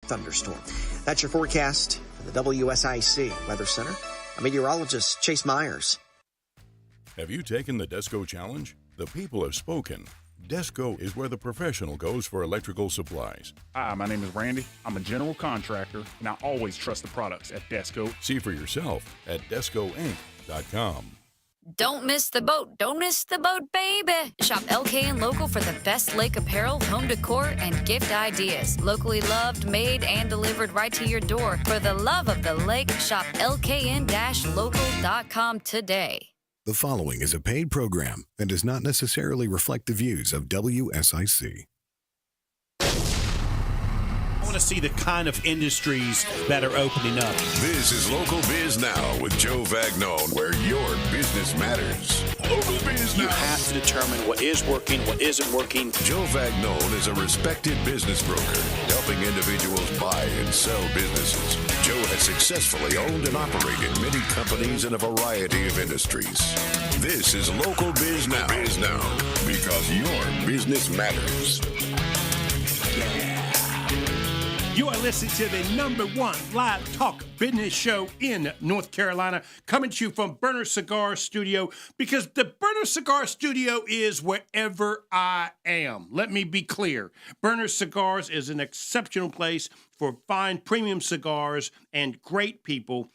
thunderstorm. That's your forecast from the WSIC Weather Center. I'm meteorologist Chase Myers. Have you taken the Desco Challenge? The people have spoken. Desco is where the professional goes for electrical supplies. Hi, my name is Randy. I'm a general contractor, and I always trust the products at Desco. See for yourself at DescoInc.com. Don't miss the boat. Don't miss the boat, baby. Shop LKN Local for the best lake apparel, home decor, and gift ideas. Locally loved, made, and delivered right to your door. For the love of the lake, shop LKN-local.com today. The following is a paid program and does not necessarily reflect the views of WSIC. I want to see the kind of industries that are opening up. This is Local Biz Now with Joe Vagnone, where your business matters. Local Biz Now. You have to determine what is working, what isn't working. Joe Vagnone is a respected business broker, helping individuals buy and sell businesses. Joe has successfully owned and operated many companies in a variety of industries. This is Local Biz Now. Because your business matters. You are listening to the #1 live talk business show in North Carolina, coming to you from Burner Cigar Studio, because the Burner Cigar Studio is wherever I am. Let me be clear. Burner Cigars is an exceptional place for fine premium cigars and great people.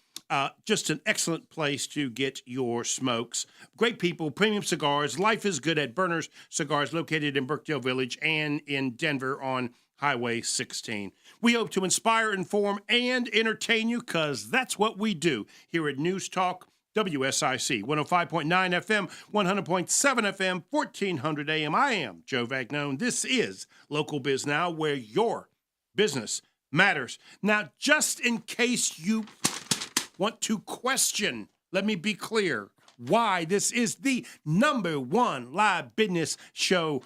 Just an excellent place to get your smokes. Great people, premium cigars. Life is good at Burner's Cigars, located in Birkdale Village and in Denver on Highway 16. We hope to inspire, inform, and entertain you, because that's what we do here at News Talk WSIC, 105.9 FM, 100.7 FM, 1400 AM. I am Joe Vagnone. This is Local Biz Now, where your business matters. Now, just in case you want to question, let me be clear why this is the #1 live business show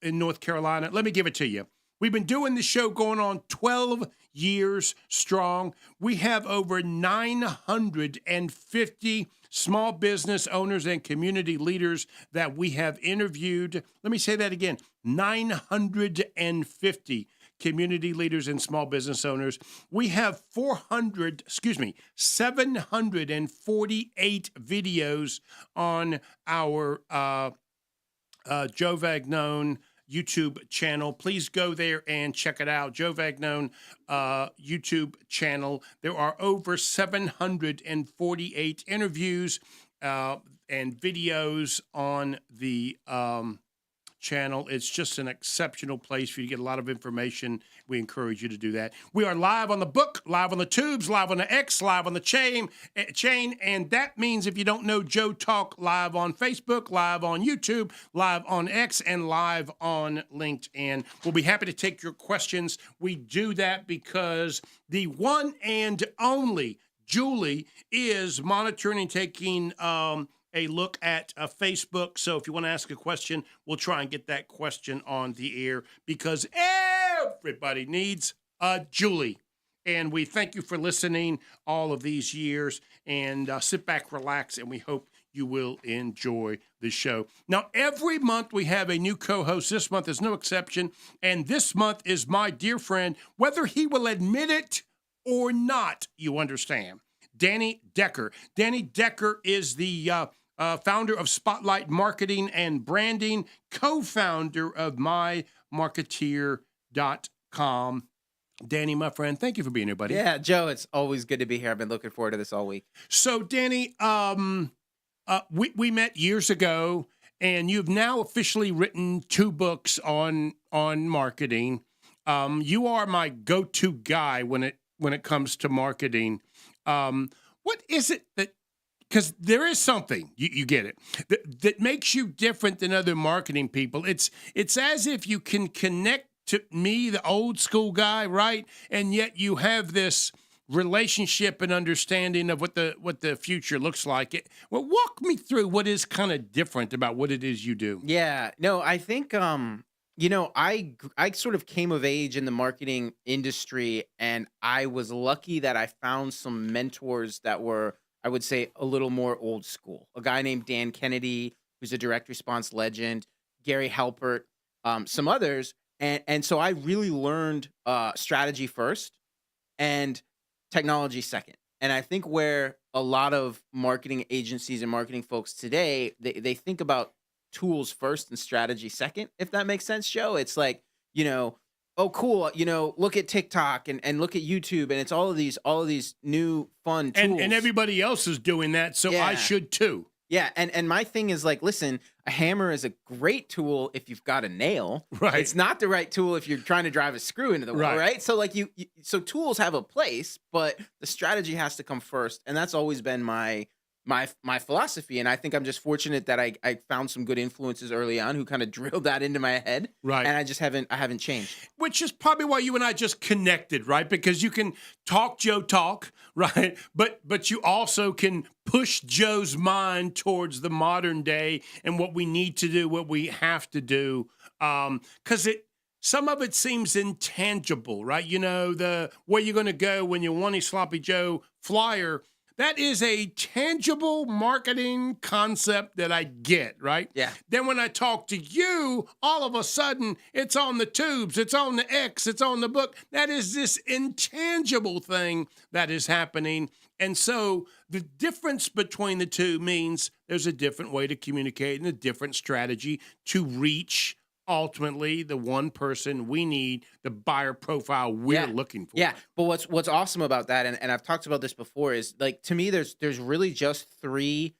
in North Carolina. Let me give it to you. We've been doing the show going on 12 years strong. We have over 950 small business owners and community leaders that we have interviewed. Let me say that again, 950 community leaders and small business owners. We have 748 videos on our Joe Vagnone YouTube channel. Please go there and check it out. Joe Vagnone YouTube channel. There are over 748 interviews and videos on the channel. It's just an exceptional place for you to get a lot of information. We encourage you to do that. We are live on the book, live on the tubes, live on the X, live on the chain, and that means, if you don't know, Joe Talk, live on Facebook, live on YouTube, live on X, and live on LinkedIn. We'll be happy to take your questions. We do that because the one and only Julie is monitoring and taking a look at Facebook. So if you want to ask a question, we'll try and get that question on the air, because everybody needs a Julie. And we thank you for listening all of these years, and sit back, relax, and we hope you will enjoy the show. Now, every month we have a new co-host. This month is no exception. And this month is my dear friend, whether he will admit it or not, you understand, Danny Decker. Danny Decker is the founder of Spotlight Marketing and Branding, co-founder of mymarketeer.com. Danny, my friend, thank you for being here, buddy. Yeah, Joe, it's always good to be here. I've been looking forward to this all week. So, Danny, we met years ago, and you've now officially written 2 books on marketing. You are my go-to guy when it comes to marketing. What is it that, because there is something, you get it, that makes you different than other marketing people. It's as if you can connect to me, the old school guy, right? And yet you have this relationship and understanding of what the future looks like. Well, walk me through what is kind of different about what it is you do. Yeah, no, I think, I sort of came of age in the marketing industry, and I was lucky that I found some mentors that were, I would say, a little more old school. A guy named Dan Kennedy, who's a direct response legend, Gary Halpert, some others. And so I really learned strategy first and technology second. And I think where a lot of marketing agencies and marketing folks today, they think about tools first and strategy second, if that makes sense, Joe. It's like, oh cool, look at TikTok and look at YouTube, and it's all of these new fun tools. And everybody else is doing that, so I should too. Yeah, and my thing is like, listen, a hammer is a great tool if you've got a nail. Right. It's not the right tool if you're trying to drive a screw into the wall, right? So like so tools have a place, but the strategy has to come first, and that's always been my philosophy. And I think I'm just fortunate that I found some good influences early on who kind of drilled that into my head. Right. And I haven't changed. Which is probably why you and I just connected, right? Because you can talk Joe talk, right? But you also can push Joe's mind towards the modern day and what we need to do, what we have to do. Because some of it seems intangible, right? The where you're going to go when you want a Sloppy Joe flyer. That is a tangible marketing concept that I get, right? Yeah. Then when I talk to you, all of a sudden, it's on the tubes, it's on the X, it's on the book. That is this intangible thing that is happening. And so the difference between the two means there's a different way to communicate and a different strategy to reach ultimately the one person we need, the buyer profile we're looking for. Yeah, but what's awesome about that, and I've talked about this before, is like, to me, there's really just three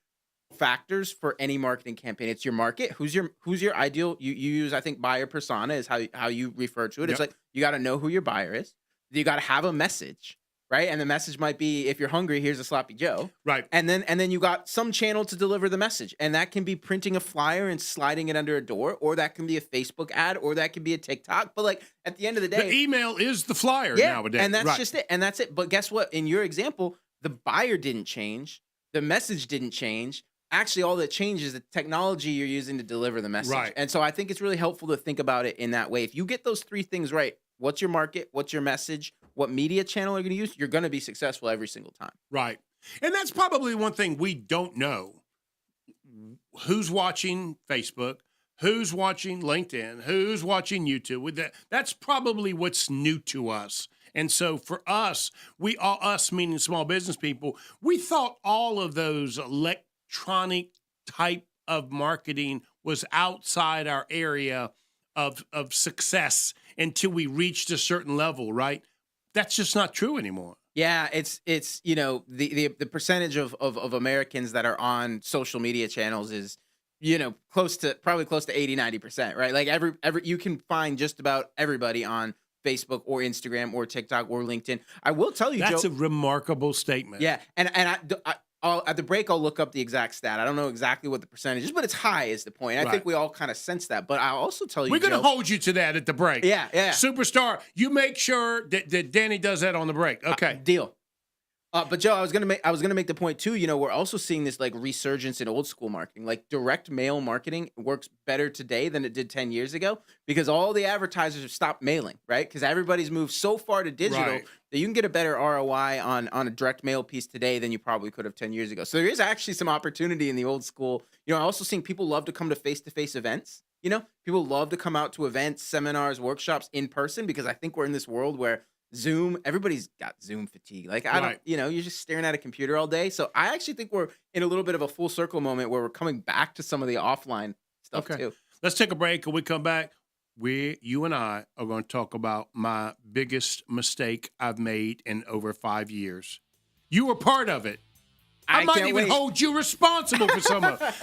factors for any marketing campaign. It's your market. Who's your ideal? You use, I think, buyer persona is how you refer to it. It's like, you got to know who your buyer is. You got to have a message. Right. And the message might be, if you're hungry, here's a Sloppy Joe. Right. And then you got some channel to deliver the message. And that can be printing a flyer and sliding it under a door, or that can be a Facebook ad, or that can be a TikTok. But like, at the end of the day, the email is the flyer nowadays. And that's just it. And that's it. But guess what? In your example, the buyer didn't change. The message didn't change. Actually, all that changes is the technology you're using to deliver the message. Right. And so I think it's really helpful to think about it in that way. If you get those three things right, what's your market? What's your message? What media channel are you going to use? You're going to be successful every single time. Right. And that's probably one thing we don't know. Who's watching Facebook? Who's watching LinkedIn? Who's watching YouTube? That's probably what's new to us. And so for us, us meaning small business people, we thought all of those electronic type of marketing was outside our area of success until we reached a certain level, right? That's just not true anymore. Yeah, it's the percentage of Americans that are on social media channels is close to 80-90%, right? Like every you can find just about everybody on Facebook or Instagram or TikTok or LinkedIn. I will tell you, that's Joe, a remarkable statement. Yeah, and I'll at the break, I'll look up the exact stat. I don't know exactly what the percentage is, but it's high is the point. I think we all kind of sense that. But I'll also tell you, we're going to hold you to that at the break. Yeah. Superstar, you make sure that Danny does that on the break. Okay. Deal. But Joe, I was gonna make the point too. We're also seeing this like resurgence in old school marketing. Like direct mail marketing works better today than it did 10 years ago because all the advertisers have stopped mailing, right? Because everybody's moved so far to digital that you can get a better ROI on a direct mail piece today than you probably could have 10 years ago. So there is actually some opportunity in the old school. I also think people love to come to face-to-face events. People love to come out to events, seminars, workshops in person because I think we're in this world where Zoom, everybody's got Zoom fatigue. Like, you're just staring at a computer all day. So I actually think we're in a little bit of a full circle moment where we're coming back to some of the offline stuff too. Let's take a break. When we come back, you and I are going to talk about my biggest mistake I've made in over 5 years. You were part of it. I might even hold you responsible for some of it.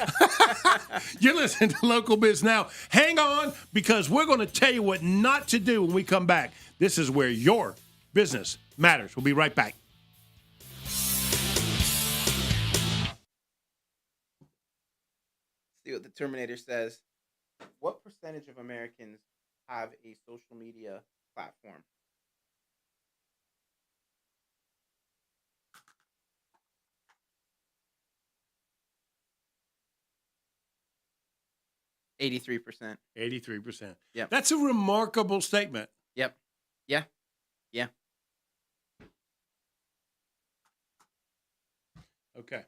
You're listening to Local Biz Now. Hang on, because we're going to tell you what not to do when we come back. This is where your business matters. We'll be right back. See what the Terminator says. What percentage of Americans have a social media platform? %83%. 83%. Yep. That's a remarkable statement. Yep. Yeah. Okay.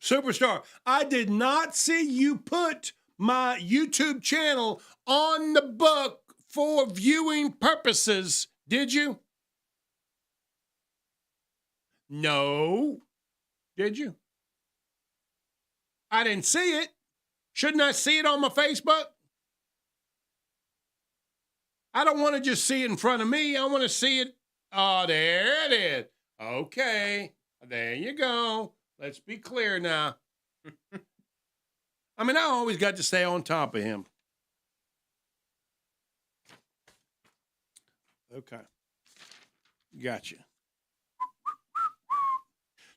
Superstar, I did not see you put my YouTube channel on the book for viewing purposes, did you? No. Did you? I didn't see it. Shouldn't I see it on my Facebook? I don't want to just see it in front of me. I want to see it. Oh, there it is. Okay. There you go. Let's be clear now. I mean, I always got to stay on top of him. Okay. Gotcha.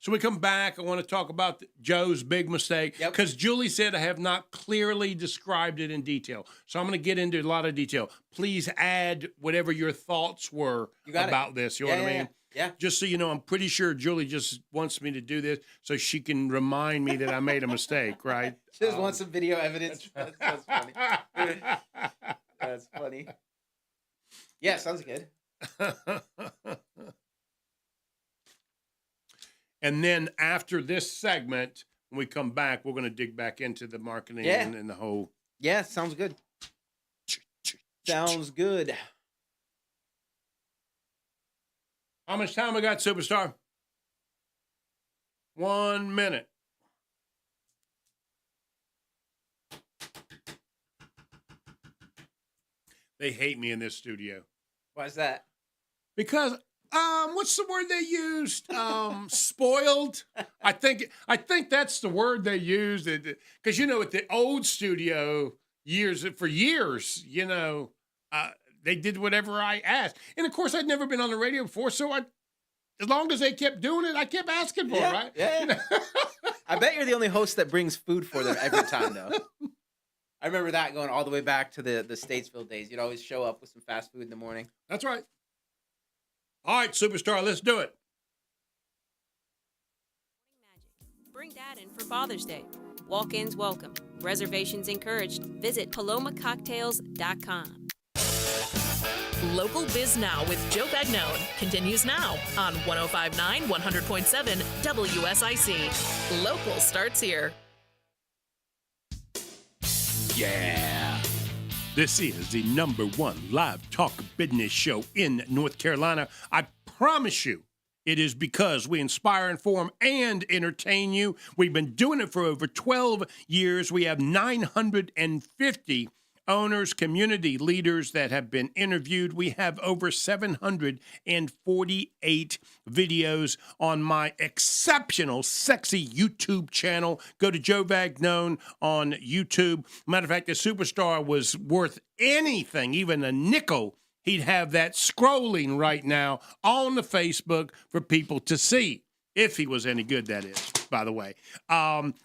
So we come back. I want to talk about Joe's big mistake because Julie said I have not clearly described it in detail. So I'm going to get into a lot of detail. Please add whatever your thoughts were about this. You know what I mean? Yeah. Just so you know, I'm pretty sure Julie just wants me to do this so she can remind me that I made a mistake, right? She just wants some video evidence. That's funny. That's funny. Yeah, sounds good. And then after this segment, when we come back, we're going to dig back into the marketing and the whole. Yeah, sounds good. Sounds good. How much time we got, Superstar? 1 minute. They hate me in this studio. Why is that? Because what's the word they used? Spoiled. I think that's the word they used. Because at the old studio for years, they did whatever I asked. And of course, I'd never been on the radio before, so as long as they kept doing it, I kept asking for it, right? Yeah. I bet you're the only host that brings food for them every time, though. I remember that going all the way back to the Statesville days. You'd always show up with some fast food in the morning. That's right. All right, Superstar, let's do it. Bring Dad in for Father's Day. Walk-ins welcome. Reservations encouraged. Visit palomacocktails.com. Local Biz Now with Joe Vagnone continues now on 105.9 100.7 WSIC. Local starts here. Yeah. This is the #1 live talk business show in North Carolina. I promise you, it is because we inspire, inform, and entertain you. We've been doing it for over 12 years. We have 950 owners, community leaders that have been interviewed. We have over 748 videos on my exceptional, sexy YouTube channel. Go to Joe Vagnone on YouTube. Matter of fact, the Superstar was worth anything, even a nickel. He'd have that scrolling right now on the Facebook for people to see. If he was any good, that is, by the way.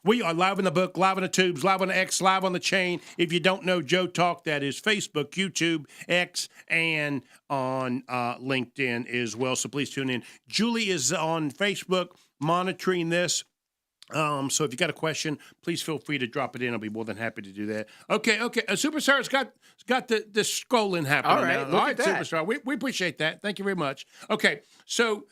We are live in the book, live in the tubes, live on the X, live on the chain. If you don't know Joe Talk, that is Facebook, YouTube, X, and on LinkedIn as well. So please tune in. Julie is on Facebook monitoring this. So if you got a question, please feel free to drop it in. I'll be more than happy to do that. Okay. Superstar's got the scrolling happening. All right, now. All right, at that. Superstar. We appreciate that. Thank you very much. Okay, so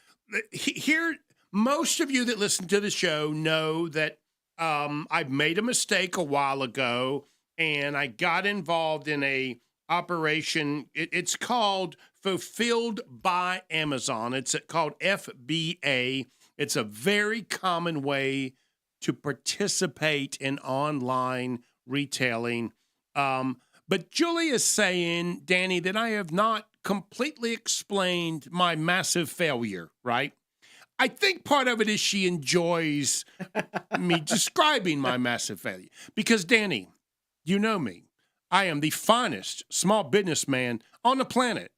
here. Most of you that listen to the show know that I've made a mistake a while ago, and I got involved in a operation. It's called Fulfilled by Amazon. It's called FBA. It's a very common way to participate in online retailing. But Julie is saying, Danny, that I have not completely explained my massive failure, right? I think part of it is she enjoys me describing my massive failure. Because, Danny, you know me. I am the finest small businessman on the planet.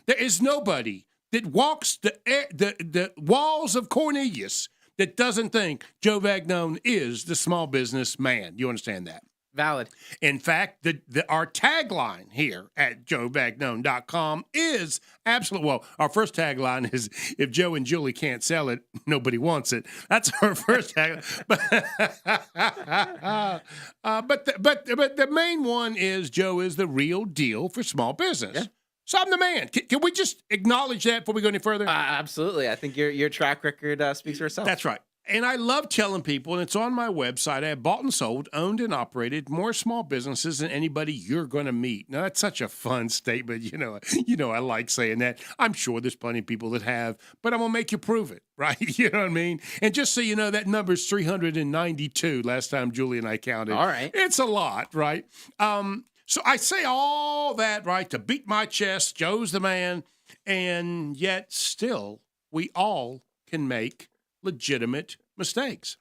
There is nobody that walks the walls of Cornelius that doesn't think Joe Vagnone is the small business man. You understand that? Valid. In fact, our tagline here at joevagnone.com is absolute. Well, our first tagline is, if Joe and Julie can't sell it, nobody wants it. That's our first tagline. But the main one is, Joe is the real deal for small business. Yeah. So I'm the man. Can we just acknowledge that before we go any further? Absolutely. I think your track record speaks for itself. That's right. And I love telling people, and it's on my website, I have bought and sold, owned and operated more small businesses than anybody you're going to meet. Now, that's such a fun statement. You know, I like saying that. I'm sure there's plenty of people that have, but I'm going to make you prove it, right? You know what I mean? And just so you know, that number's 392 last time Julie and I counted. All right. It's a lot, right? So I say all that, right, to beat my chest. Joe's the man. And yet still, we all can make legitimate mistakes.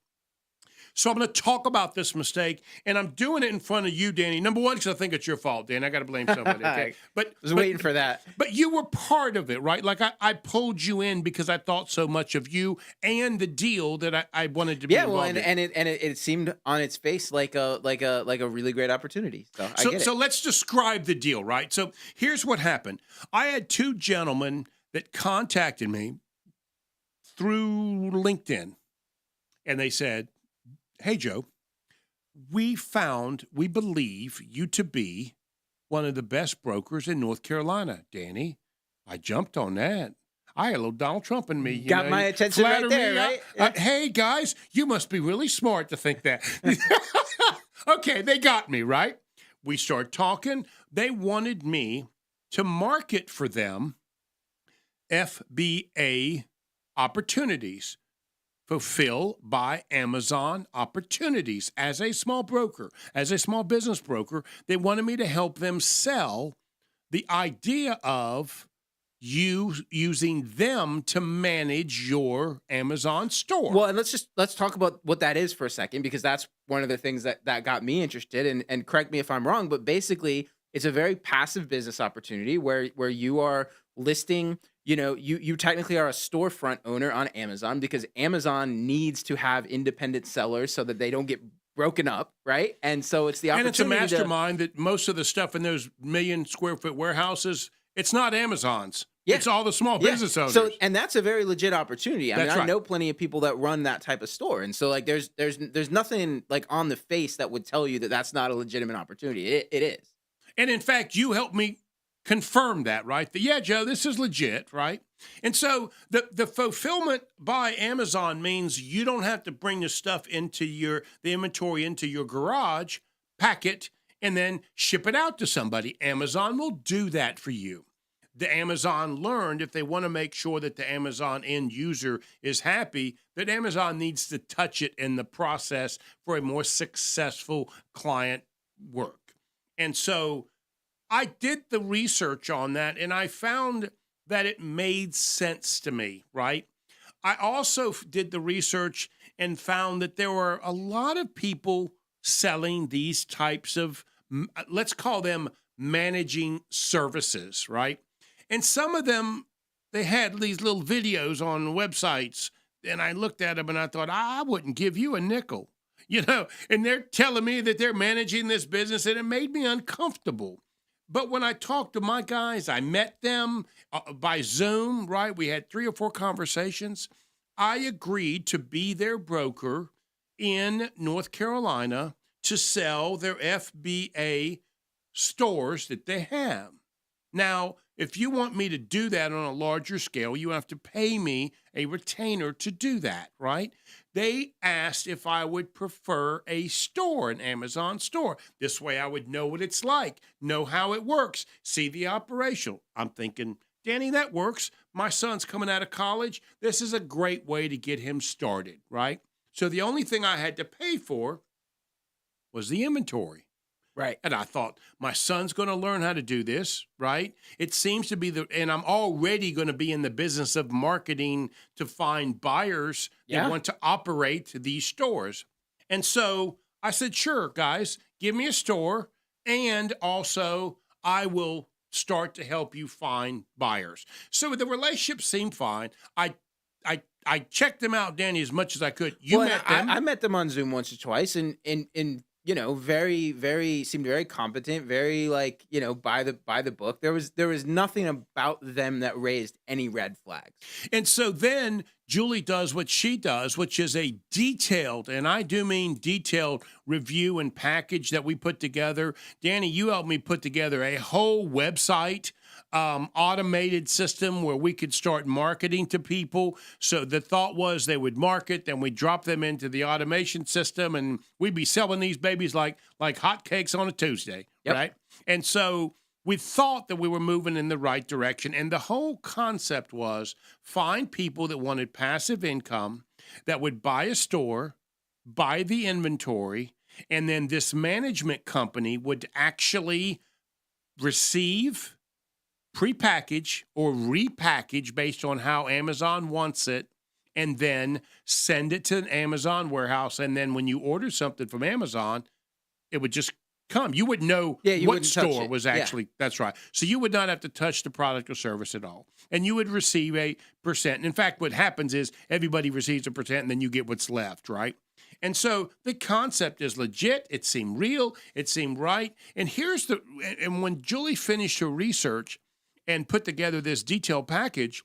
So I'm going to talk about this mistake, and I'm doing it in front of you, Danny. Number one, because I think it's your fault, Dan. I got to blame somebody. Okay? I was waiting for that. But you were part of it, right? Like I pulled you in because I thought so much of you and the deal that I wanted to be involved in. And it seemed on its face like a really great opportunity. So I get it. So let's describe the deal, right? So here's what happened. I had two gentlemen that contacted me through LinkedIn, and they said, "Hey, Joe, we believe you to be one of the best brokers in North Carolina, Danny." I jumped on that. I had a little Donald Trump in me. You Got know, my attention right flatter there, me right? up. Hey, guys, you must be really smart to think that. Okay, they got me, right? We started talking. They wanted me to market for them FBA opportunities, fulfill by Amazon opportunities. As a small broker, as a small business broker, they wanted me to help them sell the idea of you using them to manage your Amazon store. Well, and let's talk about what that is for a second, because that's one of the things that got me interested. And correct me if I'm wrong, but basically it's a very passive business opportunity where you are listing. You know, you technically are a storefront owner on Amazon, because Amazon needs to have independent sellers so that they don't get broken up, right? And so it's the opportunity. And it's a mastermind that most of the stuff in those 1 million square foot warehouses, it's not Amazon's. Yeah. It's all the small business owners. So, and that's a very legit opportunity. I That's I know plenty of people that run that type of store, and so like there's nothing like on the face that would tell you that that's not a legitimate opportunity. It is. And in fact, you helped me confirm that, right? That, yeah, Joe, this is legit, right? And so the fulfillment by Amazon means you don't have to bring the stuff the inventory into your garage, pack it, and then ship it out to somebody. Amazon will do that for you. The Amazon learned if they want to make sure that the Amazon end user is happy, that Amazon needs to touch it in the process for a more successful client work. And so I did the research on that, and I found that it made sense to me, right? I also did the research and found that there were a lot of people selling these types of, let's call them managing services, right? And some of them, they had these little videos on websites, and I looked at them and I thought, I wouldn't give you a nickel, you know, and they're telling me that they're managing this business, and it made me uncomfortable. But when I talked to my guys, I met them by Zoom, right? We had 3 or 4 conversations. I agreed to be their broker in North Carolina to sell their FBA stores that they have. Now, if you want me to do that on a larger scale, you have to pay me a retainer to do that, right? They asked if I would prefer a store, an Amazon store. This way I would know what it's like, know how it works, see the operational. I'm thinking, Danny, that works. My son's coming out of college. This is a great way to get him started, right? So the only thing I had to pay for was the inventory. Right. And I thought, my son's going to learn how to do this, right? It seems to be and I'm already going to be in the business of marketing to find buyers that want to operate these stores. And so I said, sure, guys, give me a store, and also I will start to help you find buyers. So the relationship seemed fine. I checked them out, Danny, as much as I could. You met them. I met them on Zoom once or twice, and you know, seemed very competent, very like, you know, by the book. There was nothing about them that raised any red flags. And so then Julie does what she does, which is a detailed, and I do mean detailed, review and package that we put together. Danny, you helped me put together a whole website, automated system where we could start marketing to people. So the thought was they would market, then we'd drop them into the automation system, and we'd be selling these babies like hotcakes on a Tuesday, right? And so we thought that we were moving in the right direction. And the whole concept was find people that wanted passive income that would buy a store, buy the inventory, and then this management company would actually receive, prepackage, or repackage based on how Amazon wants it, and then send it to an Amazon warehouse. And then when you order something from Amazon, it would just come. You would know what store was actually, that's right. So you would not have to touch the product or service at all. And you would receive a percent. And in fact, what happens is everybody receives a percent and then you get what's left, right? And so the concept is legit. It seemed real. It seemed right. And and when Julie finished her research and put together this detailed package,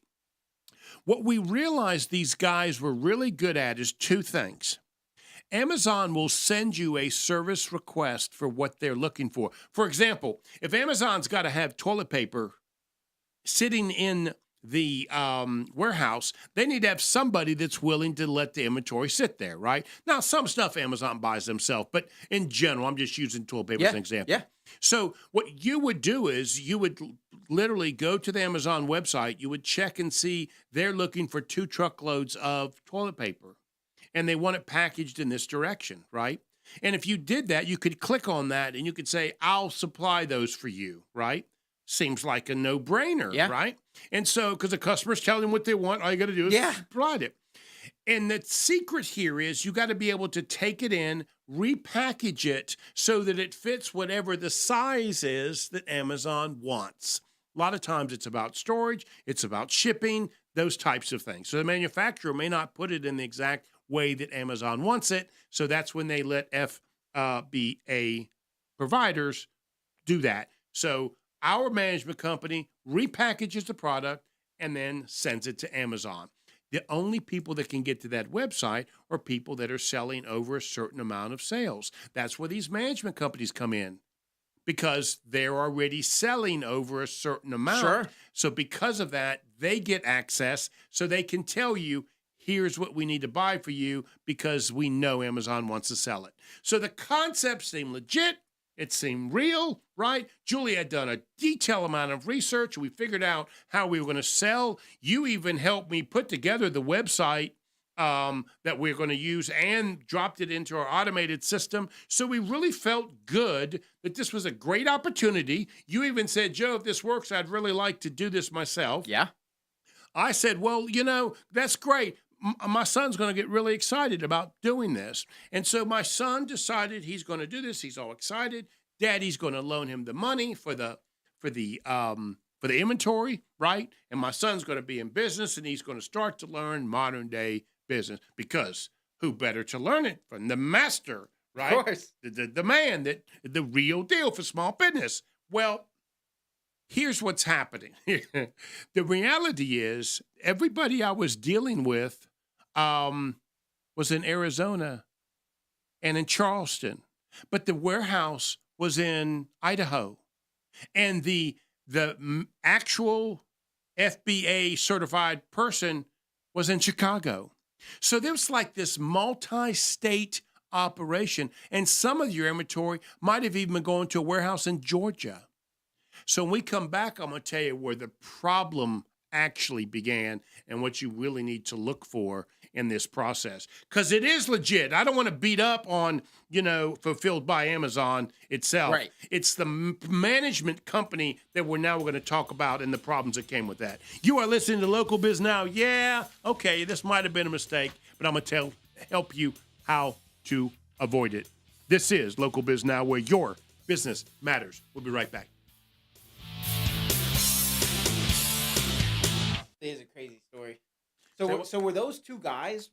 what we realized these guys were really good at is two things. Amazon will send you a service request for what they're looking for. For example, if Amazon's got to have toilet paper sitting in the warehouse, they need to have somebody that's willing to let the inventory sit there, right? Now, some stuff Amazon buys themselves, but in general, I'm just using toilet paper as an example. Yeah. So what you would do is you would literally go to the Amazon website, you would check and see they're looking for 2 truckloads of toilet paper, and they want it packaged in this direction, right? And if you did that, you could click on that and you could say, I'll supply those for you, right? Seems like a no-brainer, right? And so, because the customer's telling them what they want, all you got to do is provide it. And the secret here is you got to be able to take it in, repackage it so that it fits whatever the size is that Amazon wants. A lot of times it's about storage, it's about shipping, those types of things. So the manufacturer may not put it in the exact way that Amazon wants it. So that's when they let FBA providers do that. So our management company repackages the product and then sends it to Amazon. The only people that can get to that website are people that are selling over a certain amount of sales. That's where these management companies come in, because they're already selling over a certain amount. Sure. So because of that, they get access so they can tell you, here's what we need to buy for you because we know Amazon wants to sell it. So the concept seemed legit. It seemed real, right? Julie had done a detailed amount of research. We figured out how we were going to sell. You even helped me put together the website that we're going to use and dropped it into our automated system. So we really felt good that this was a great opportunity. You even said, Joe, if this works, I'd really like to do this myself. Yeah. I said, well, that's great. My son's going to get really excited about doing this. And so my son decided he's going to do this. He's all excited. Daddy's going to loan him the money for the inventory, right? And my son's going to be in business and he's going to start to learn modern day business, because who better to learn it from the master, right? Of course. The man, the real deal for small business. Well, here's what's happening. The reality is everybody I was dealing with was in Arizona and in Charleston, but the warehouse was in Idaho, and the actual FBA certified person was in Chicago. So there was like this multi-state operation, and some of your inventory might have even been going to a warehouse in Georgia. So when we come back, I'm going to tell you where the problem actually began and what you really need to look for in this process. Because it is legit. I don't want to beat up on, fulfilled by Amazon itself. Right. It's the management company that we're now going to talk about and the problems that came with that. You are listening to Local Biz Now. Yeah, okay, this might have been a mistake, but I'm going to help you how to avoid it. This is Local Biz Now, where your business matters. We'll be right back. It is a crazy story. So were those two guys?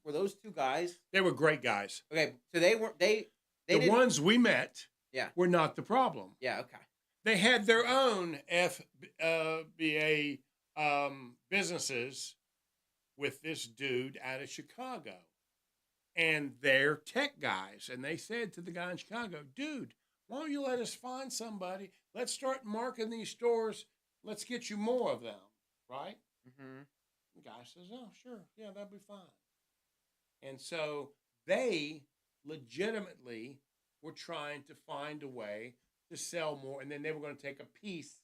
They were great guys. Okay, so the ones we met. Yeah. Were not the problem. Yeah. Okay. They had their own FBA businesses with this dude out of Chicago. And they're tech guys. And they said to the guy in Chicago, dude, why don't you let us find somebody? Let's start marketing these stores. Let's get you more of them, right? Mm-hmm. The guy says, oh, sure. Yeah, that'd be fine. And so they legitimately were trying to find a way to sell more. And then they were going to take a piece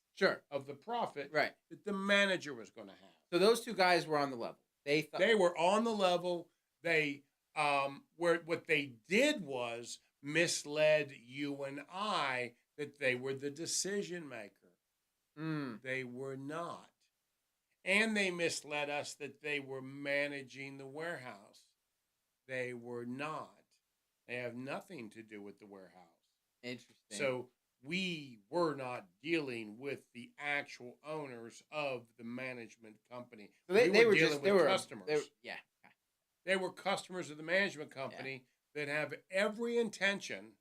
of the profit Right. that the manager was going to have. So those two guys were on the level. They were on the level. They what they did was misled you and I that they were the decision maker. They were not. And they misled us that they were managing the warehouse. They were not. They have nothing to do with the warehouse. Interesting. So we were not dealing with the actual owners of the management company. So they were dealing just with customers. They were customers of the management company that have every intention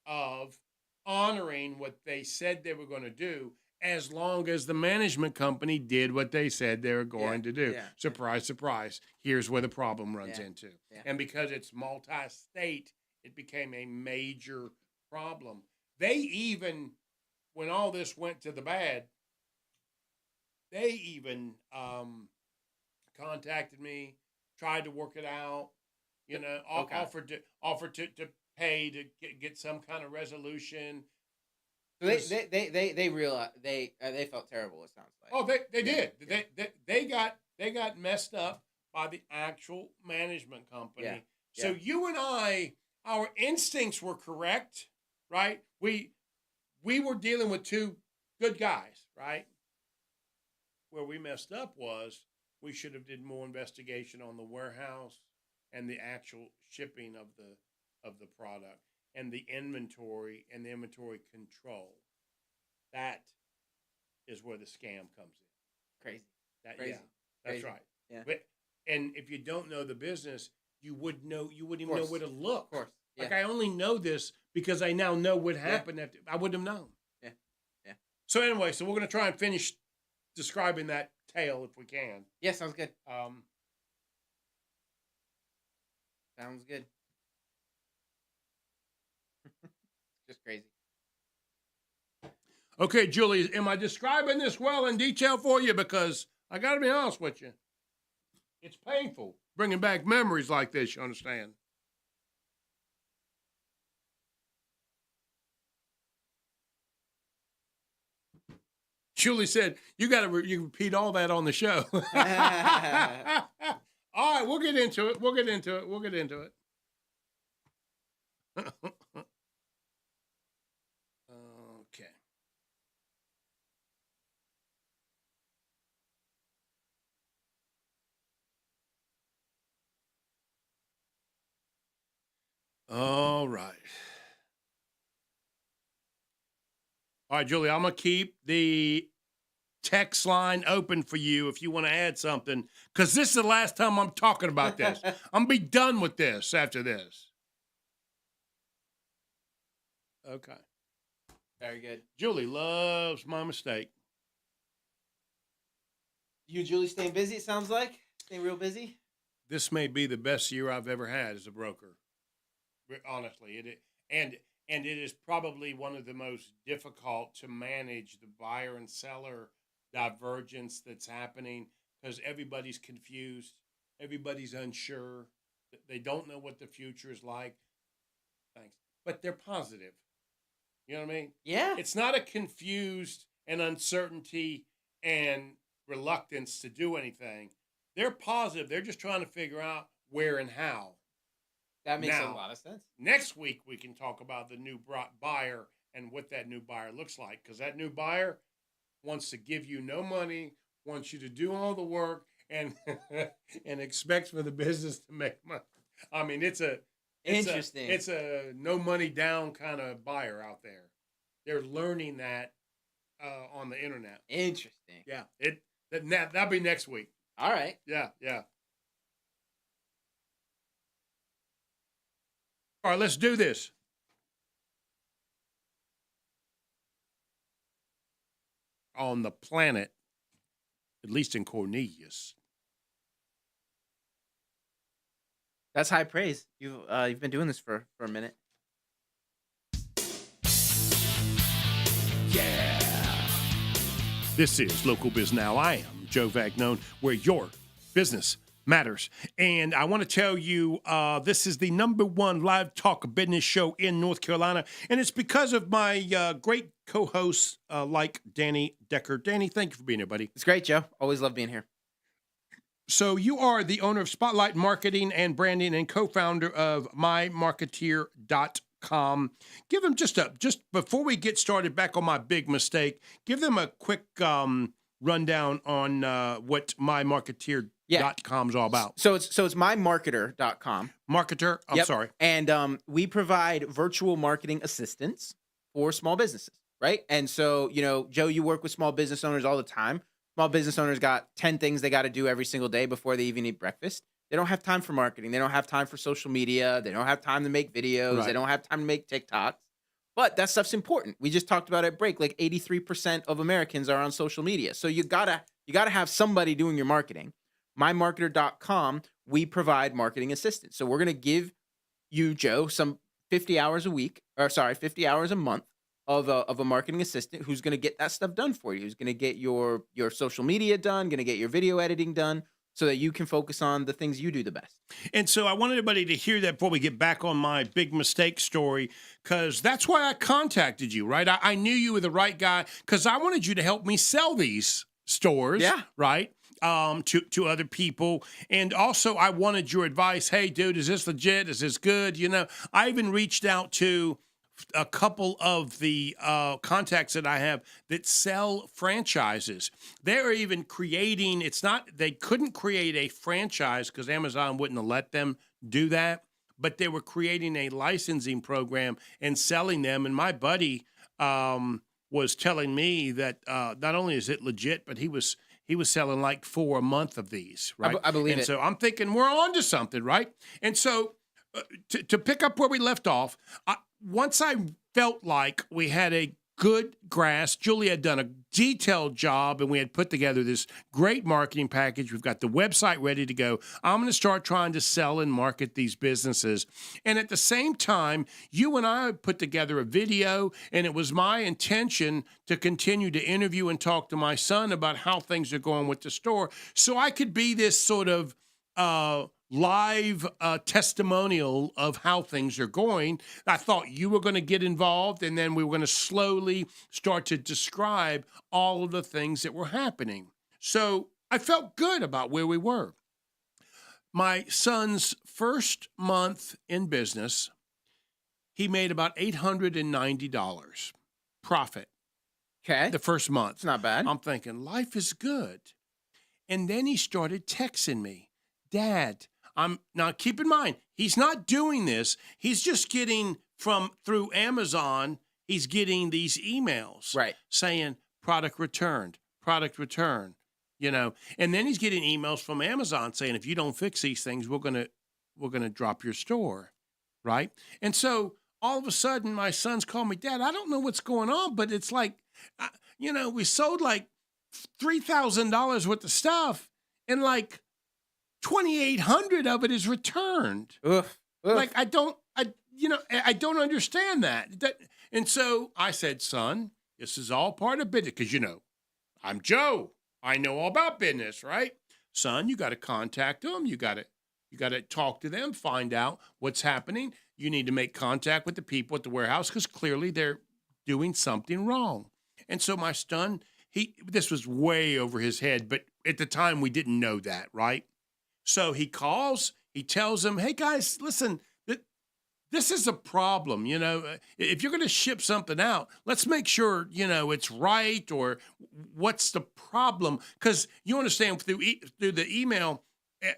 of honoring what they said they were going to do, as long as the management company did what they said they were going to do. Surprise, surprise. Here's where the problem runs into. And because it's multi-state, it became a major problem. They even, when all this went to the bad, they even contacted me, tried to work it out, offered to pay to get some kind of resolution. So they realized they felt terrible. It sounds like. Oh, they did. They got messed up by the actual management company. So you and I, our instincts were correct, right? We were dealing with two good guys, right? Where we messed up was we should have did more investigation on the warehouse and the actual shipping of the product and the inventory and the inventory control. That is where the scam comes in. Crazy. That's Crazy. right. Yeah. But and if you don't know the business, you wouldn't even know where to look. Of course. Yeah. Like I only know this because I now know what happened. I wouldn't have known. Yeah. So anyway, we're going to try and finish describing that tale if we can. Yeah, sounds good. Sounds good. Just crazy. Okay, Julie, am I describing this well in detail for you? Because I got to be honest with you. It's painful bringing back memories like this, you understand? Julie said, you repeat all that on the show. All right, we'll get into it. Okay. All right. All right, Julie, I'm going to keep the text line open for you if you want to add something, because this is the last time I'm talking about this. I'm going to be done with this after this. Okay. Very good. Julie loves my mistake. You and Julie staying busy, it sounds like? Staying real busy? This may be the best year I've ever had as a broker. Honestly, it is probably one of the most difficult to manage the buyer and seller divergence that's happening because everybody's confused. Everybody's unsure. They don't know what the future is like. Thanks. But they're positive. You know what I mean? Yeah. It's not a confused and uncertainty and reluctance to do anything. They're positive. They're just trying to figure out where and how. That makes a lot of sense. Next week, we can talk about the new buyer and what that new buyer looks like. Because that new buyer wants to give you no money, wants you to do all the work, and and expects for the business to make money. I mean, it's a no money down kind of buyer out there. They're learning that on the internet. Interesting. Yeah, that'll be next week. All right. Yeah. All right, let's do this. On the planet, at least in Cornelius, That's high praise. You've been doing this for a minute. Yeah. This is Local Biz Now. I am Joe Vagnone, where your business matters. And I want to tell you, this is the #1 live talk business show in North Carolina. And it's because of my great co-hosts like Danny Decker. Danny, thank you for being here, buddy. It's great, Joe. Always love being here. So you are the owner of Spotlight Marketing and Branding and co-founder of mymarketeer.com. Give them just before we get started back on my big mistake, give them a quick rundown on what mymarketeer.com is all about. So it's mymarketer.com. Marketer? I'm sorry. And we provide virtual marketing assistance for small businesses, right? And so, Joe, you work with small business owners all the time. Small business owners got 10 things they got to do every single day before they even eat breakfast. They don't have time for marketing. They don't have time for social media. They don't have time to make videos. Right. They don't have time to make TikToks. But that stuff's important. We just talked about at break, like 83% of Americans are on social media. So you gotta have somebody doing your marketing. mymarketer.com, we provide marketing assistance. So we're gonna give you, Joe, some 50 hours a month of a marketing assistant who's going to get that stuff done for you. Who's going to get your social media done, going to get your video editing done, so that you can focus on the things you do the best. And so I want everybody to hear that before we get back on my big mistake story, because that's why I contacted you, right? I knew you were the right guy because I wanted you to help me sell these stores, right? To other people. And also I wanted your advice. Hey, dude, is this legit? Is this good? I even reached out to a couple of the contacts that I have that sell franchises. They're even creating, they couldn't create a franchise because Amazon wouldn't have let them do that, but they were creating a licensing program and selling them. And my buddy was telling me that not only is it legit, but he was selling like 4 a month of these, right? I believe it. And so I'm thinking we're on to something, right? And so to pick up where we left off, once I felt like we had a good grasp, Julie had done a detailed job, and we had put together this great marketing package. We've got the website ready to go. I'm going to start trying to sell and market these businesses. And at the same time, you and I put together a video, and it was my intention to continue to interview and talk to my son about how things are going with the store, so I could be this sort of live testimonial of how things are going. I thought you were going to get involved, and then we were going to slowly start to describe all of the things that were happening. So I felt good about where we were. My son's first month in business, he made about $890 profit. Okay. The first month. It's not bad. I'm thinking, life is good. And then he started texting me, Dad, now keep in mind, he's not doing this. He's just getting through Amazon, he's getting these emails saying product returned, and then he's getting emails from Amazon saying, if you don't fix these things, we're going to drop your store. Right. And so all of a sudden my son's calling me, Dad, I don't know what's going on, but it's like, we sold like $3,000 worth of stuff, and like $2,800 of it is returned. Like I don't understand that. And so I said, son, this is all part of business, because I'm Joe. I know all about business, right? Son, you got to contact them. You got to talk to them, find out what's happening. You need to make contact with the people at the warehouse, because clearly they're doing something wrong. And so my son, this was way over his head, but at the time we didn't know that, right? So he calls, he tells them, hey guys, listen, this is a problem. If you're going to ship something out, let's make sure, it's right, or what's the problem? Because you understand, through the email,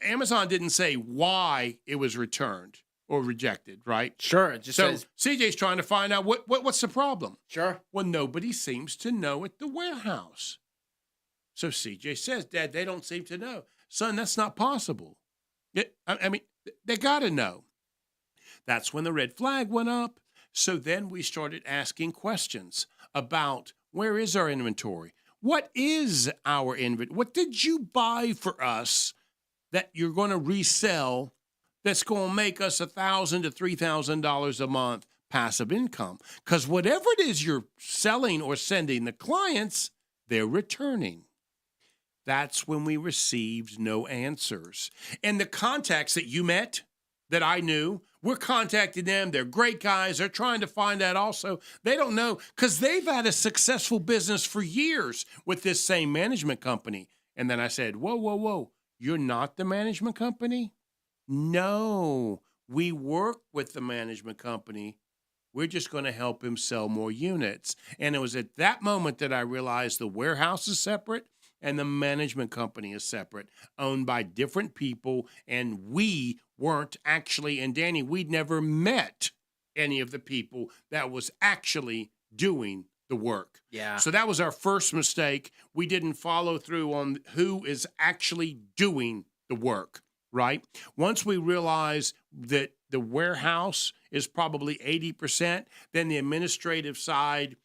Amazon didn't say why it was returned or rejected, right? Sure. It just says CJ's trying to find out what's the problem. Sure. Well, nobody seems to know at the warehouse. So CJ says, Dad, they don't seem to know. Son, that's not possible. I mean, they got to know. That's when the red flag went up. So then we started asking questions about, where is our inventory? What is our inventory? What did you buy for us that you're going to resell that's going to make us $1,000 to $3,000 a month passive income. Because whatever it is you're selling or sending the clients, they're returning. That's when we received no answers. And the contacts that you met, that I knew, we're contacting them. They're great guys. They're trying to find out also. They don't know because they've had a successful business for years with this same management company. And then I said, whoa, whoa, whoa. You're not the management company? No, we work with the management company. We're just going to help him sell more units. And it was at that moment that I realized the warehouse is separate and the management company is separate, owned by different people. And we weren't actually, and Danny, we'd never met any of the people that was actually doing the work. Yeah. So that was our first mistake. We didn't follow through on who is actually doing the work, right? Once we realized that the warehouse is probably 80%, then the administrative side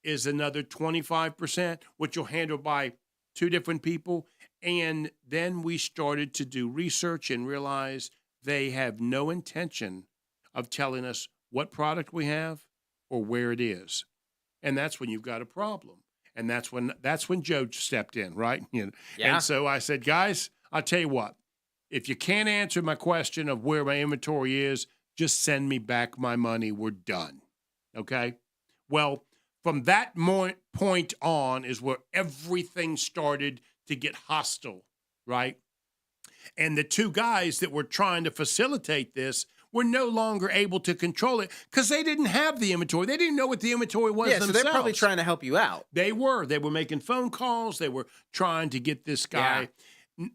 is another 25%, which you'll handle by 2 different people. And then we started to do research and realize they have no intention of telling us what product we have or where it is. And that's when you've got a problem. And that's when Joe stepped in, right? You know? Yeah. And so I said, guys, I'll tell you what, if you can't answer my question of where my inventory is, just send me back my money. We're done. Okay? Well, from that point on is where everything started to get hostile, right? And the 2 guys that were trying to facilitate this were no longer able to control it because they didn't have the inventory. They didn't know what the inventory was themselves. So they're probably trying to help you out. They were making phone calls. They were trying to get this guy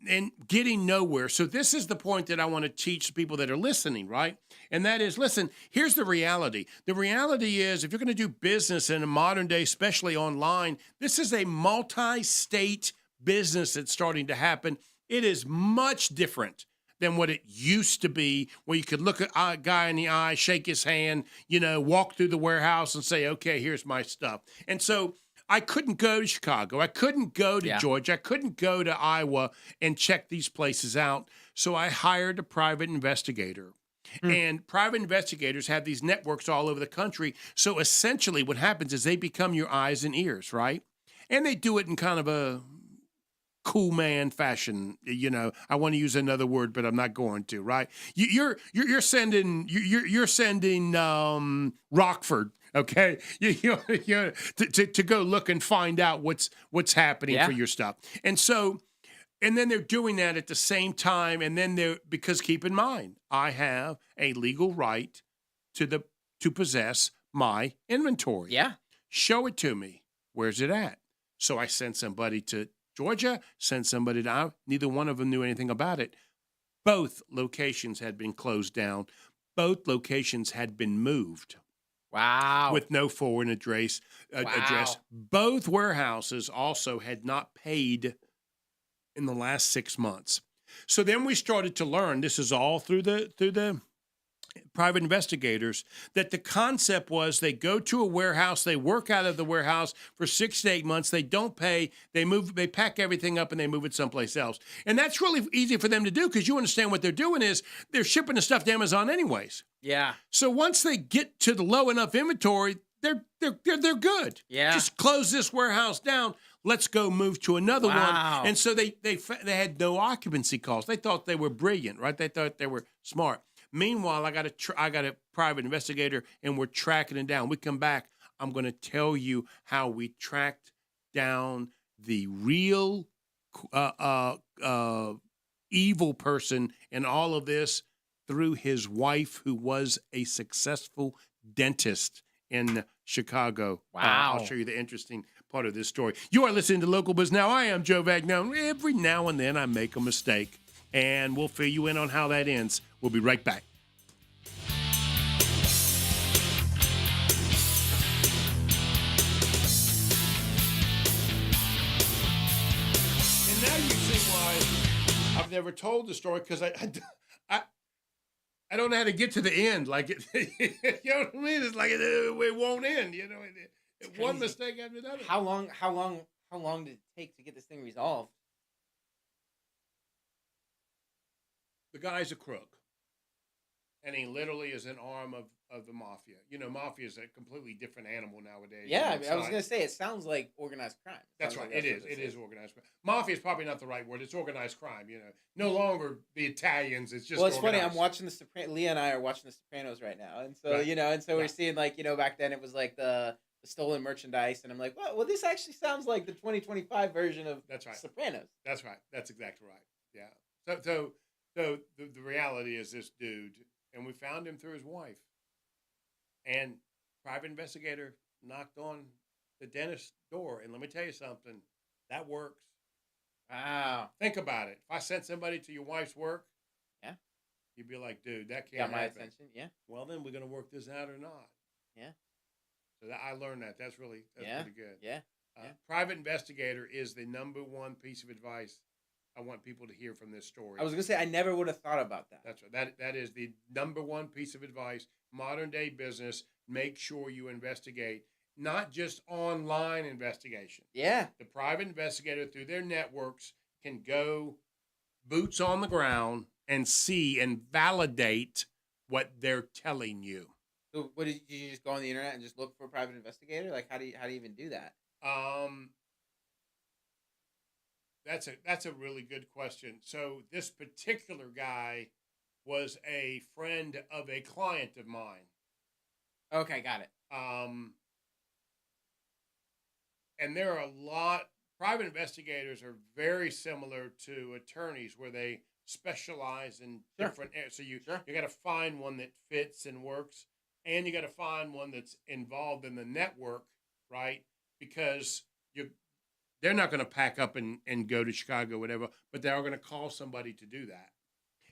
and getting nowhere. So this is the point that I want to teach people that are listening, right? And that is, listen, here's the reality. The reality is if you're going to do business in a modern day, especially online, this is a multi-state business that's starting to happen. It is much different than what it used to be, where you could look at a guy in the eye, shake his hand, walk through the warehouse and say, okay, here's my stuff. And so I couldn't go to Chicago. I couldn't go to Georgia. I couldn't go to Iowa and check these places out. So I hired a private investigator. And private investigators have these networks all over the country. So essentially what happens is they become your eyes and ears, right? And they do it in kind of a cool man fashion. I want to use another word, but I'm not going to, right? You're sending Rockford, okay, to go look and find out what's happening for your stuff. And so, and then they're doing that at the same time. And then because keep in mind, I have a legal right to possess my inventory. Yeah. Show it to me. Where's it at? So I sent somebody to Georgia, sent somebody to Iowa. Neither one of them knew anything about it. Both locations had been closed down. Both locations had been moved. Wow. With no forward address. Both warehouses also had not paid in the last 6 months. So then we started to learn, this is all through the private investigators, that the concept was they go to a warehouse, they work out of the warehouse for 6 to 8 months, they don't pay, they pack everything up and they move it someplace else. And that's really easy for them to do because you understand what they're doing is they're shipping the stuff to Amazon anyways. Yeah. So once they get to the low enough inventory, they're good. Yeah. Just close this warehouse down. Let's go move to another one. And so they had no occupancy costs. They thought they were brilliant, right? They thought they were smart. Meanwhile, I got a private investigator, and we're tracking it down. We come back. I'm going to tell you how we tracked down the real evil person in all of this through his wife, who was a successful dentist in Chicago. Wow. I'll show you the interesting part of this story. You are listening to Local Biz Now. I am Joe Vagnone. Every now and then I make a mistake, and we'll fill you in on how that ends. We'll be right back. And now you see why I've never told the story, because I don't know how to get to the end. Like it, you know what I mean? It's like it won't end. One mistake after another. How long did it take to get this thing resolved? The guy's a crook. And he literally is an arm of the mafia. You know, mafia is a completely different animal nowadays. Yeah, You know, I was going to say, it sounds like organized crime. That's right. It is organized crime. Mafia is probably not the right word. It's organized crime. You know, no longer the Italians. It's just. Well, it's organized. funny. I'm watching Leah and I are watching The Sopranos right now, and so we're seeing like back then it was like the stolen merchandise, and I'm like, well, this actually sounds like the 2025 version of Sopranos. That's right. That's exactly right. Yeah. So the reality is this dude, and we found him through his wife, and private investigator knocked on the dentist's door, and let me tell you something, that works. Wow. Think about it. If I sent somebody to your wife's work, yeah, you'd be like, dude, that can't got my happen. attention. Yeah. Well, then we're gonna work this out or not. Yeah. So I learned that. That's pretty good. Yeah. Private investigator is the number one piece of advice I want people to hear from this story. I was gonna say I never would have thought about that. That's right. That is the number one piece of advice. Modern day business. Make sure you investigate, not just online investigation. Yeah. The private investigator through their networks can go boots on the ground and see and validate what they're telling you. So what did you just go on the internet and just look for a private investigator? Like how do you even do that? That's a really good question. So this particular guy was a friend of a client of mine. Okay, got it. And there are private investigators are very similar to attorneys where they specialize in different areas. So you got to find one that fits and works, and you got to find one that's involved in the network, right? Because they're not going to pack up and go to Chicago, whatever, but they are going to call somebody to do that.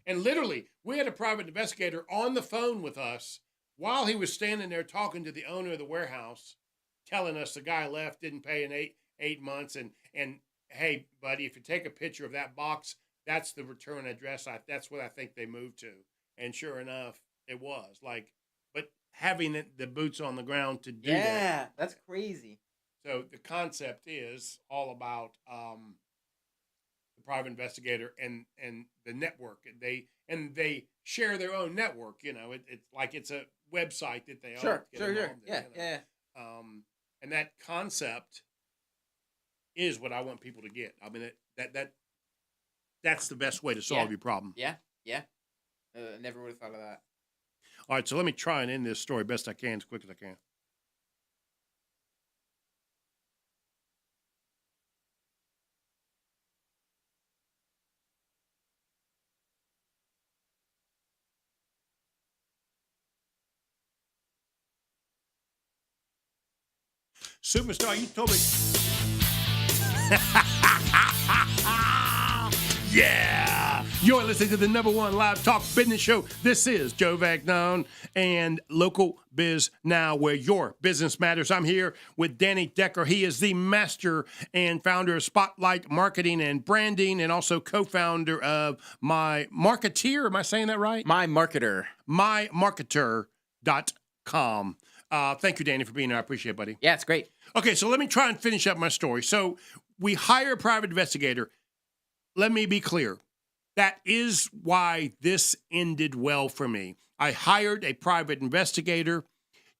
And literally, we had a private investigator on the phone with us while he was standing there talking to the owner of the warehouse, telling us the guy left, didn't pay in eight months, and hey, buddy, if you take a picture of that box, that's the return address. That's what I think they moved to. And sure enough, it was. But having the boots on the ground to do that. Yeah, that's crazy. So the concept is all about the private investigator and the network. They share their own network. You know, it's like it's a website that they sure. Yeah. And that concept is what I want people to get. I mean, that's the best way to solve your problem. Yeah. Never would have thought of that. All right, so let me try and end this story best I can, as quick as I can. Superstar, you told me. Yeah! You're listening to the number one live talk business show. This is Joe Vagnone and Local Biz Now, where your business matters. I'm here with Danny Decker. He is the master and founder of Spotlight Marketing and Branding, and also co-founder of My Marketeer. Am I saying that right? My Marketer. MyMarketer.com. Thank you, Danny, for being here. I appreciate it, buddy. Yeah, it's great. Okay, so let me try and finish up my story. So we hire a private investigator. Let me be clear. That is why this ended well for me. I hired a private investigator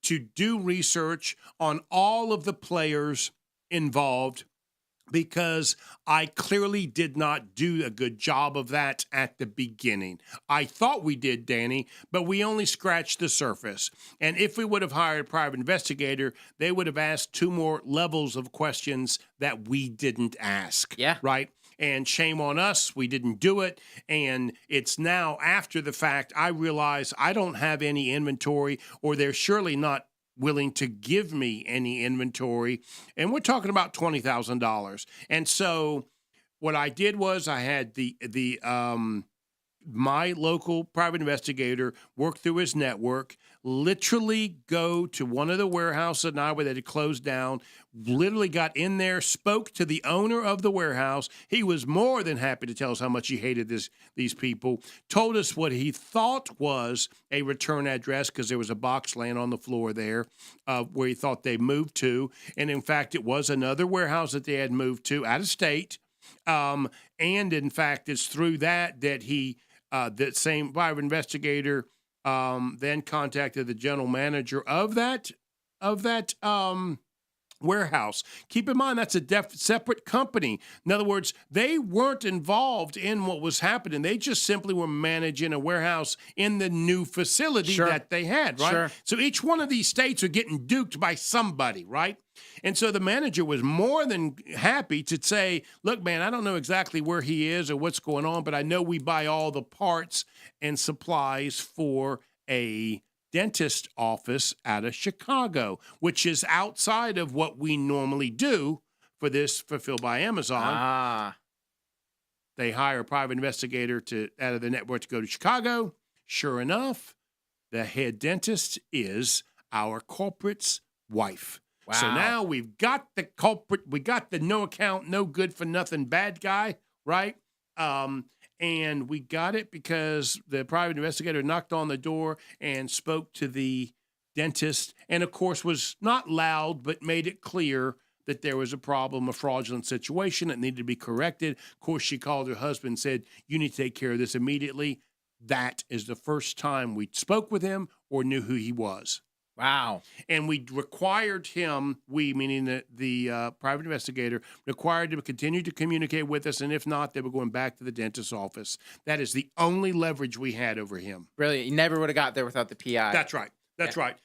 to do research on all of the players involved because I clearly did not do a good job of that at the beginning. I thought we did, Danny, but we only scratched the surface. And if we would have hired a private investigator, they would have asked 2 more levels of questions that we didn't ask. Yeah. Right? And shame on us, we didn't do it. And it's now after the fact, I realize I don't have any inventory, or they're surely not willing to give me any inventory. And we're talking about $20,000. And so what I did was I had my local private investigator work through his network, literally go to one of the warehouses in Iowa that had closed down, literally got in there, spoke to the owner of the warehouse. He was more than happy to tell us how much he hated these people, told us what he thought was a return address because there was a box laying on the floor there where he thought they moved to. And in fact, it was another warehouse that they had moved to out of state. And in fact, it's through that he that same private investigator then contacted the general manager of that warehouse. Keep in mind, that's a separate company. In other words, they weren't involved in what was happening. They just simply were managing a warehouse in the new facility that they had, right? Sure. So each one of these states are getting duped by somebody, right? And so the manager was more than happy to say, look, man, I don't know exactly where he is or what's going on, but I know we buy all the parts and supplies for a dentist office out of Chicago, which is outside of what we normally do for this Fulfilled by Amazon. They hire a private investigator out of the network to go to Chicago. Sure enough, the head dentist is our culprit's wife. Wow. So now we've got the culprit, we got the no account, no good for nothing bad guy, right? And we got it because the private investigator knocked on the door and spoke to the dentist, and of course was not loud, but made it clear that there was a problem, a fraudulent situation that needed to be corrected. Of course, she called her husband and said, you need to take care of this immediately. That is the first time we spoke with him or knew who he was. Wow. And we required him, we meaning the private investigator, required him to continue to communicate with us, and if not, they were going back to the dentist's office. That is the only leverage we had over him. Brilliant. You never would have got there without the PI. That's right. That's right.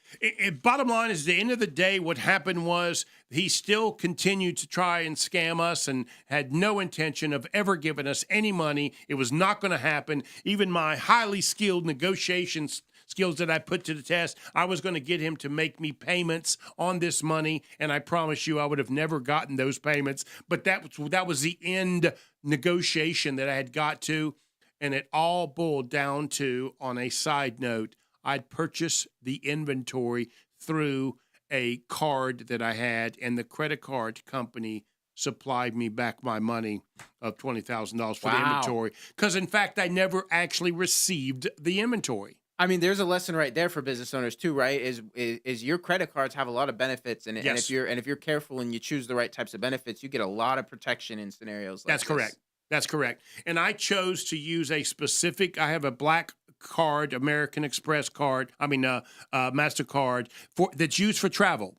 Bottom line is, at the end of the day, what happened was he still continued to try and scam us and had no intention of ever giving us any money. It was not going to happen. Even my highly skilled negotiations skills that I put to the test, I was going to get him to make me payments on this money, and I promise you I would have never gotten those payments. But that was the end negotiation that I had got to, and it all boiled down to, on a side note, I'd purchased the inventory through a card that I had, and the credit card company supplied me back my money of $20,000 for the inventory, because, in fact, I never actually received the inventory. I mean, there's a lesson right there for business owners too, right? Is your credit cards have a lot of benefits, and, Yes. and if you're careful and you choose the right types of benefits, you get a lot of protection in scenarios like That's this. correct. That's correct. And I chose to use a specific, I have a black card, American Express card, MasterCard, that's used for travel.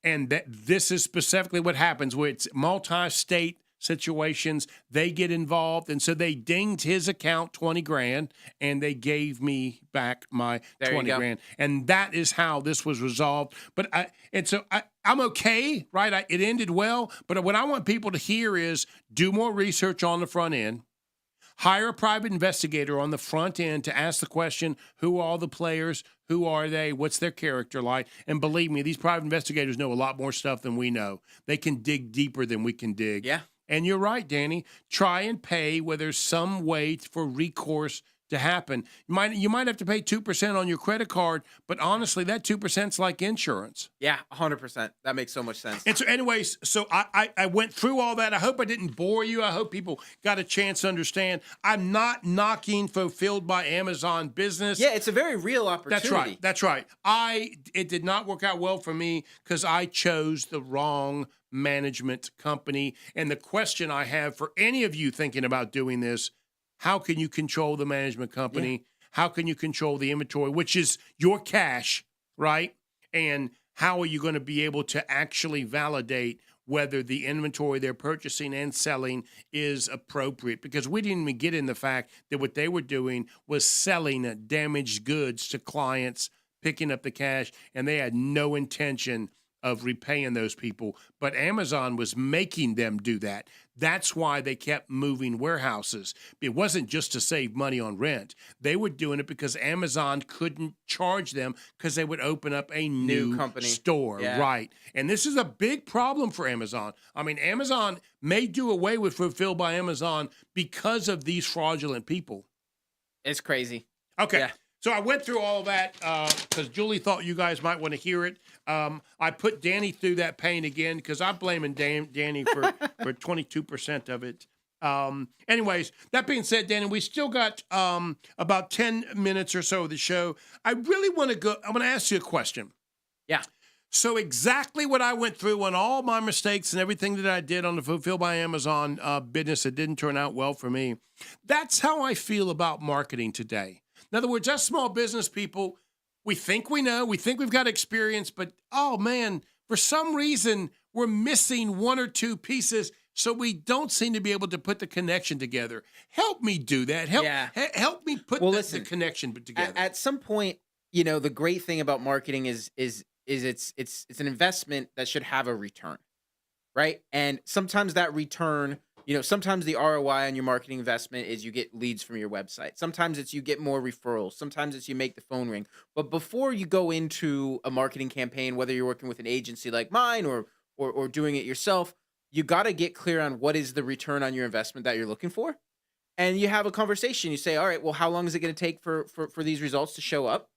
And this is specifically what happens where it's multi-state situations. They get involved, and so they dinged his account $20,000, and they gave me back my $20,000, and that is how this was resolved. But I'm okay, right? It ended well. But what I want people to hear is do more research on the front end. Hire a private investigator on the front end to ask the question, who are all the players? Who are they? What's their character like? And believe me, these private investigators know a lot more stuff than we know. They can dig deeper than we can dig. Yeah. And you're right, Danny. Try and pay where there's some way for recourse to happen. You might have to pay 2% on your credit card, but honestly, that 2% is like insurance. Yeah, 100%. That makes so much sense. And so anyways, I went through all that. I hope I didn't bore you. I hope people got a chance to understand. I'm not knocking Fulfilled by Amazon business. Yeah, it's a very real opportunity. That's right. It did not work out well for me because I chose the wrong management company. And the question I have for any of you thinking about doing this, how can you control the management company? Yeah. How can you control the inventory, which is your cash, right? And how are you going to be able to actually validate whether the inventory they're purchasing and selling is appropriate? Because we didn't even get in the fact that what they were doing was selling damaged goods to clients, picking up the cash, and they had no intention of repaying those people. But Amazon was making them do that. That's why they kept moving warehouses. It wasn't just to save money on rent. They were doing it because Amazon couldn't charge them because they would open up a new company store, right? And this is a big problem for Amazon. I mean, Amazon may do away with Fulfilled by Amazon because of these fraudulent people. It's crazy. Okay. Yeah. So I went through all of that because Julie thought you guys might want to hear it. I put Danny through that pain again because I'm blaming Danny for 22% of it. Anyways, that being said, Danny, we still got about 10 minutes or so of the show. I really want to go. I'm going to ask you a question. Yeah. So exactly what I went through on all my mistakes and everything that I did on the Fulfilled by Amazon business that didn't turn out well for me. That's how I feel about marketing today. In other words, us small business people, we think we know, we think we've got experience, but oh man, for some reason, we're missing one or two pieces, so we don't seem to be able to put the connection together. Help me do that. Help me put the connection together. At some point, you know, the great thing about marketing is it's an investment that should have a return, right? And sometimes that return, you know, sometimes the ROI on your marketing investment is you get leads from your website. Sometimes it's you get more referrals. Sometimes it's you make the phone ring. But before you go into a marketing campaign, whether you're working with an agency like mine or doing it yourself, you got to get clear on what is the return on your investment that you're looking for. And you have a conversation. You say, all right, well, how long is it going to take for these results to show up?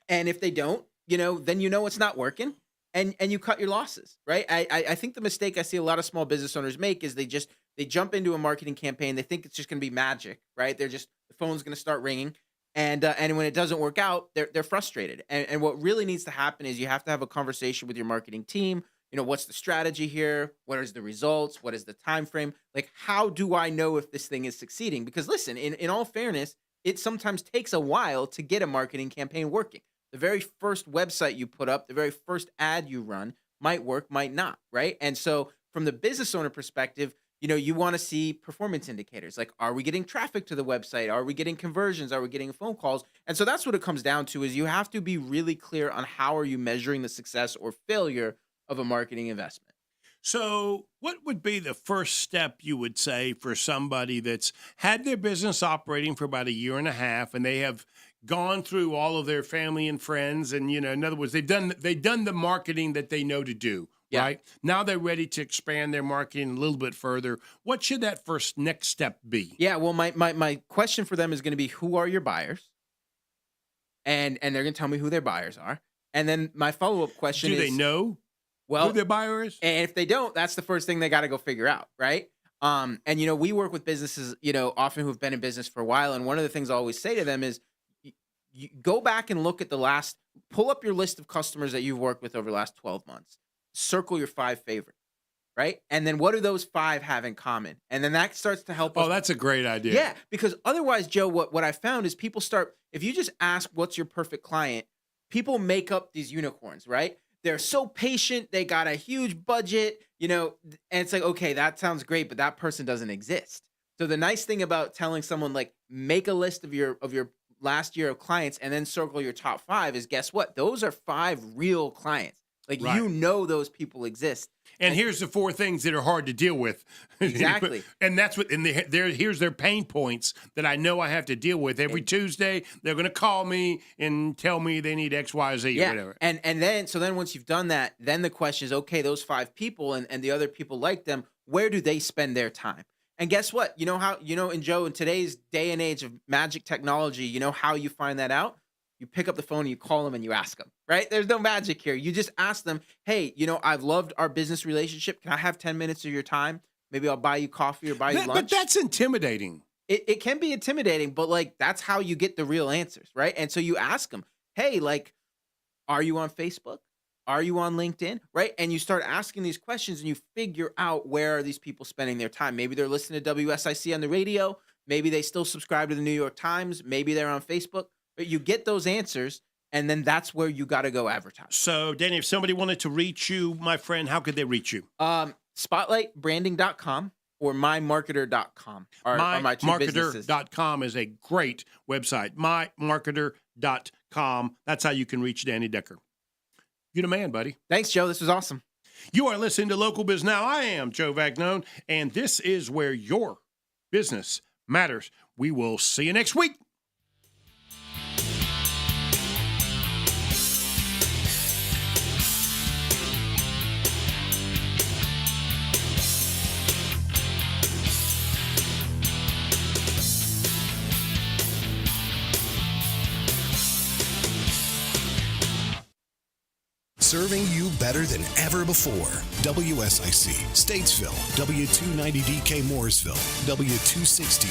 And if they don't, you know, then you know it's not working. And you cut your losses, right? I think the mistake I see a lot of small business owners make is they jump into a marketing campaign. They think it's just going to be magic, right? The phone's going to start ringing. And when it doesn't work out, they're frustrated. And what really needs to happen is you have to have a conversation with your marketing team. You know, what's the strategy here? What is the results? What is the time frame? Like, how do I know if this thing is succeeding? Because listen, in all fairness, it sometimes takes a while to get a marketing campaign working. The very first website you put up, the very first ad you run might work, might not, right? And so from the business owner perspective, you know, you want to see performance indicators. Like, are we getting traffic to the website? Are we getting conversions? Are we getting phone calls? And so that's what it comes down to, is you have to be really clear on how are you measuring the success or failure of a marketing investment. So what would be the first step you would say for somebody that's had their business operating for about a year and a half, and they have gone through all of their family and friends, and, you know, in other words, they've done the marketing that they know to do, right? Now they're ready to expand their marketing a little bit further. What should that first next step be? Yeah, well, my question for them is going to be, who are your buyers? And they're going to tell me who their buyers are. And then my follow-up question is, do they know who their buyer is? And if they don't, that's the first thing they got to go figure out, right? And, you know, we work with businesses, you know, often who've been in business for a while. And one of the things I always say to them is, you go back and look at pull up your list of customers that you've worked with over the last 12 months. Circle your 5 favorites, right? And then what do those 5 have in common? And then that starts to help us. Oh, that's a great idea. Yeah, because otherwise, Joe, what I found is people start, if you just ask what's your perfect client, people make up these unicorns, right? They're so patient. They got a huge budget, you know, and it's like, okay, that sounds great, but that person doesn't exist. So the nice thing about telling someone, like, make a list of your last year of clients and then circle your top 5 is, guess what? Those are 5 real clients. Like, right. You know those people exist. And here's the 4 things that are hard to deal with. Exactly. And that's what, and here's their pain points that I know I have to deal with. Every Tuesday, they're going to call me and tell me they need X, Y, Z, or whatever. And then once you've done that, then the question is, okay, those 5 people and the other people like them, where do they spend their time? And guess what? You know how, you know, in today's day and age of magic technology, you know how you find that out? You pick up the phone and you call them and you ask them, right? There's no magic here. You just ask them, hey, you know, I've loved our business relationship. Can I have 10 minutes of your time? Maybe I'll buy you coffee or buy you lunch. But that's intimidating. It can be intimidating, but, like, that's how you get the real answers, right? And so you ask them, hey, like, are you on Facebook? Are you on LinkedIn? Right? And you start asking these questions and you figure out, where are these people spending their time? Maybe they're listening to WSIC on the radio. Maybe they still subscribe to the New York Times. Maybe they're on Facebook. But you get those answers, and then that's where you got to go advertise. So, Danny, if somebody wanted to reach you, my friend, how could they reach you? Spotlightbranding.com or mymarketer.com are my 2 businesses. Mymarketer.com is a great website. Mymarketer.com. That's how you can reach Danny Decker. You're the man, buddy. Thanks, Joe. This was awesome. You are listening to Local Biz Now. I am Joe Vagnone, and this is where your business matters. We will see you next week. Serving you better than ever before. WSIC, Statesville, W290DK Mooresville, W260